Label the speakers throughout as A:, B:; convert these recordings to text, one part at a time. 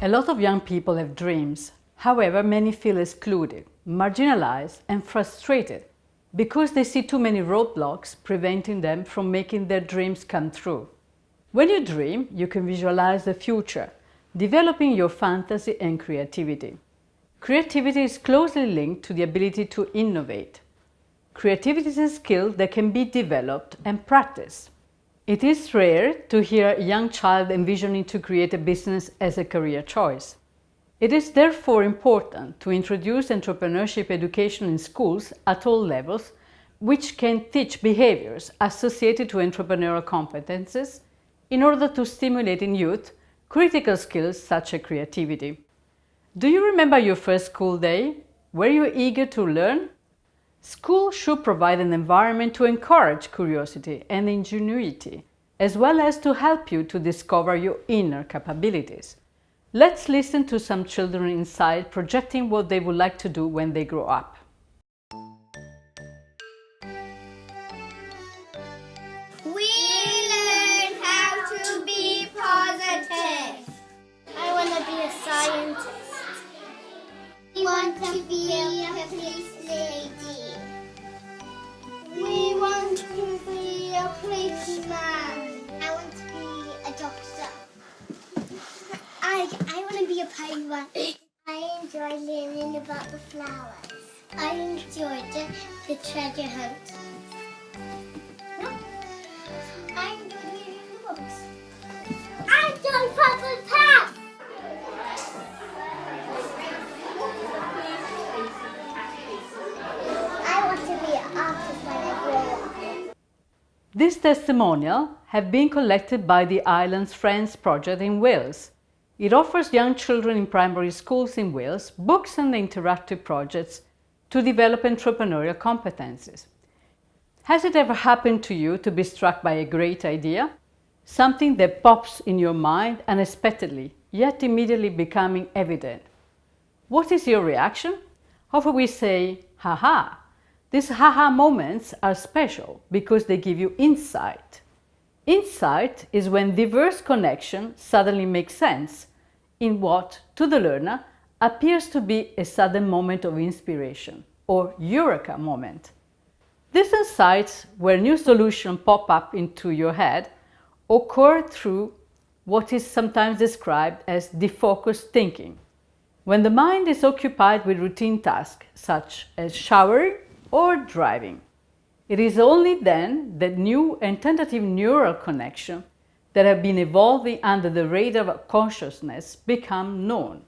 A: A lot of young people have dreams. However, many feel excluded, marginalized, and frustrated because they see too many roadblocks preventing them from making their dreams come true. When you dream, you can visualize the future, developing your fantasy and creativity. Creativity is closely linked to the ability to innovate. Creativity is a skill that can be developed and practiced. It is rare to hear a young child envisioning to create a business as a career choice. It is therefore important to introduce entrepreneurship education in schools at all levels, which can teach behaviors associated to entrepreneurial competences in order to stimulate in youth critical skills such as creativity. Do you remember your first school day? Were you eager to learn? School should provide an environment to encourage curiosity and ingenuity, as well as to help you to discover your inner capabilities. Let's listen to some children inside projecting what they would like to do when they grow up.
B: We learn how to be positive.
C: I want to be a scientist.
B: We want to be a police lady.
C: We want to be a policeman.
B: I want to be a doctor.
C: I want to be a pilot.
B: I enjoy learning about the flowers.
C: I enjoy the treasure hunt.
B: No. I enjoy reading the books.
C: I enjoy puzzle tag.
B: I want to be an artist when I grow up.
A: This testimonial have been collected by the Islands Friends project in Wales. It offers young children in primary schools in Wales books and interactive projects to develop entrepreneurial competencies. Has it ever happened to you to be struck by a great idea? Something that pops in your mind unexpectedly, yet immediately becoming evident. What is your reaction? Often we say, haha. These haha moments are special because they give you insight. Insight is when diverse connections suddenly make sense in what, to the learner, appears to be a sudden moment of inspiration or eureka moment. These insights, where new solutions pop up into your head, occur through what is sometimes described as defocused thinking, when the mind is occupied with routine tasks such as showering or driving. It is only then that new and tentative neural connections that have been evolving under the radar of consciousness become known.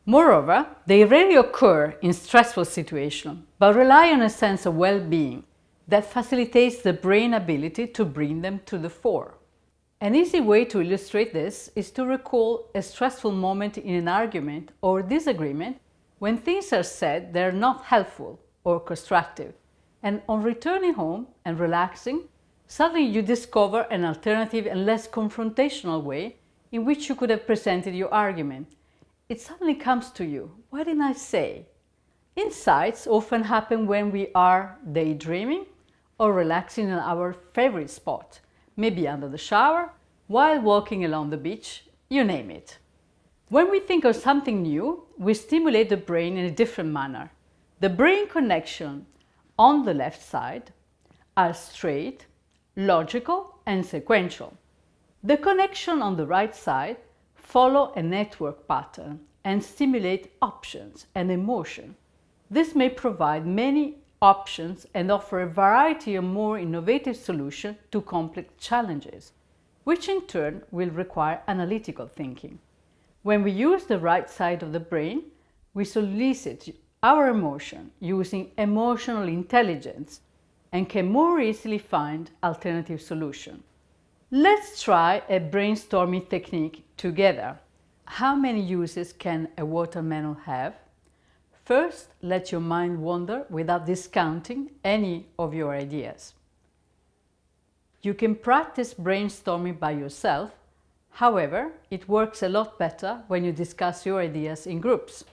A: Moreover, they rarely occur in stressful situations, but rely on a sense of well-being that facilitates the brain's ability to bring them to the fore. An easy way to illustrate this is to recall a stressful moment in an argument or disagreement when things are said that are not helpful or constructive, and on returning home and relaxing, suddenly you discover an alternative and less confrontational way in which you could have presented your argument. It suddenly comes to you, what did I say? Insights often happen when we are daydreaming or relaxing in our favorite spot, maybe under the shower, while walking along the beach, you name it. When we think of something new, we stimulate the brain in a different manner. The brain connection on the left side are straight, logical, and sequential. The connection on the right side follow a network pattern and stimulate options and emotion. This may provide many options and offer a variety of more innovative solutions to complex challenges, which in turn will require analytical thinking. When we use the right side of the brain, we solicit our emotion using emotional intelligence and can more easily find alternative solutions. Let's try a brainstorming technique together. How many uses can a watermelon have? First, let your mind wander without discounting any of your ideas. You can practice brainstorming by yourself. However, it works a lot better when you discuss your ideas in groups.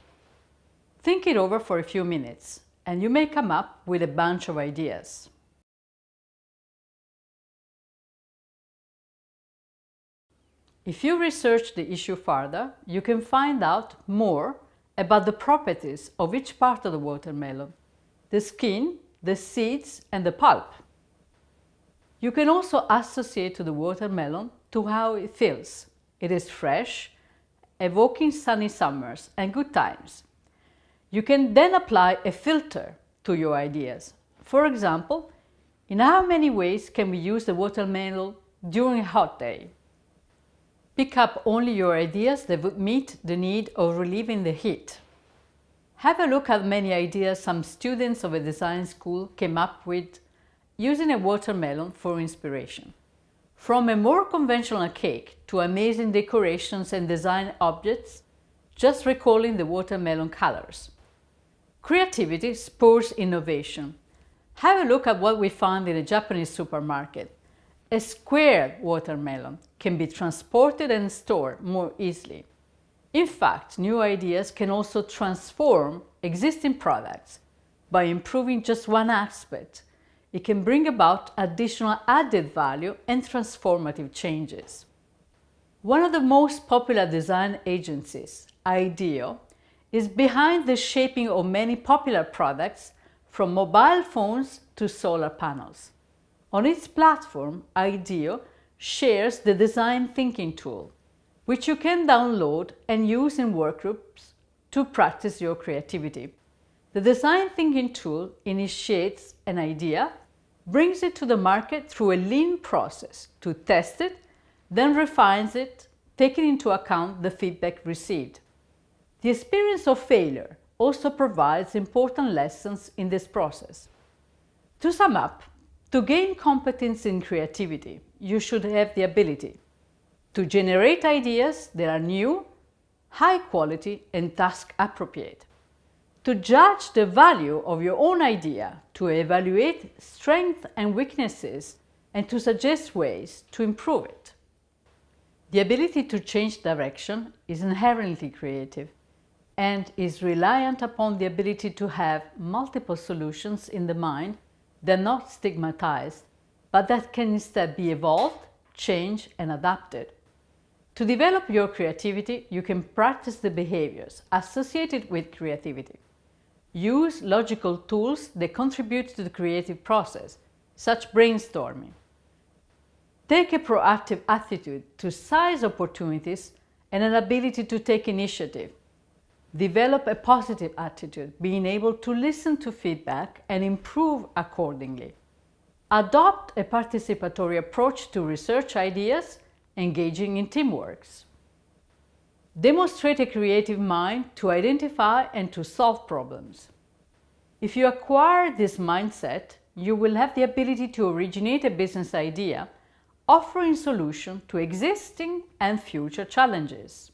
A: Think it over for a few minutes, and you may come up with a bunch of ideas. If you research the issue further, you can find out more about the properties of each part of the watermelon: the skin, the seeds, and the pulp. You can also associate to the watermelon to how it feels. It is fresh, evoking sunny summers and good times. You can then apply a filter to your ideas. For example, in how many ways can we use the watermelon during a hot day? Pick up only your ideas that would meet the need of relieving the heat. Have a look at many ideas some students of a design school came up with using a watermelon for inspiration. From a more conventional cake to amazing decorations and design objects, just recalling the watermelon colors. Creativity spurs innovation. Have a look at what we found in a Japanese supermarket. A square watermelon can be transported and stored more easily. In fact, new ideas can also transform existing products. By improving just one aspect, it can bring about additional added value and transformative changes. One of the most popular design agencies, IDEO, is behind the shaping of many popular products, from mobile phones to solar panels. On its platform, IDEO shares the design thinking tool, which you can download and use in workgroups to practice your creativity. The design thinking tool initiates an idea, brings it to the market through a lean process to test it, then refines it, taking into account the feedback received. The experience of failure also provides important lessons in this process. To sum up, to gain competence in creativity, you should have the ability to generate ideas that are new, high quality, and task appropriate. To judge the value of your own idea, to evaluate strengths and weaknesses, and to suggest ways to improve it. The ability to change direction is inherently creative and is reliant upon the ability to have multiple solutions in the mind that are not stigmatized, but that can instead be evolved, changed, and adapted. To develop your creativity, you can practice the behaviors associated with creativity. Use logical tools that contribute to the creative process, such brainstorming. Take a proactive attitude to seize opportunities and an ability to take initiative. Develop a positive attitude, being able to listen to feedback and improve accordingly. Adopt a participatory approach to research ideas, engaging in teamworks. Demonstrate a creative mind to identify and to solve problems. If you acquire this mindset, you will have the ability to originate a business idea, offering solutions to existing and future challenges.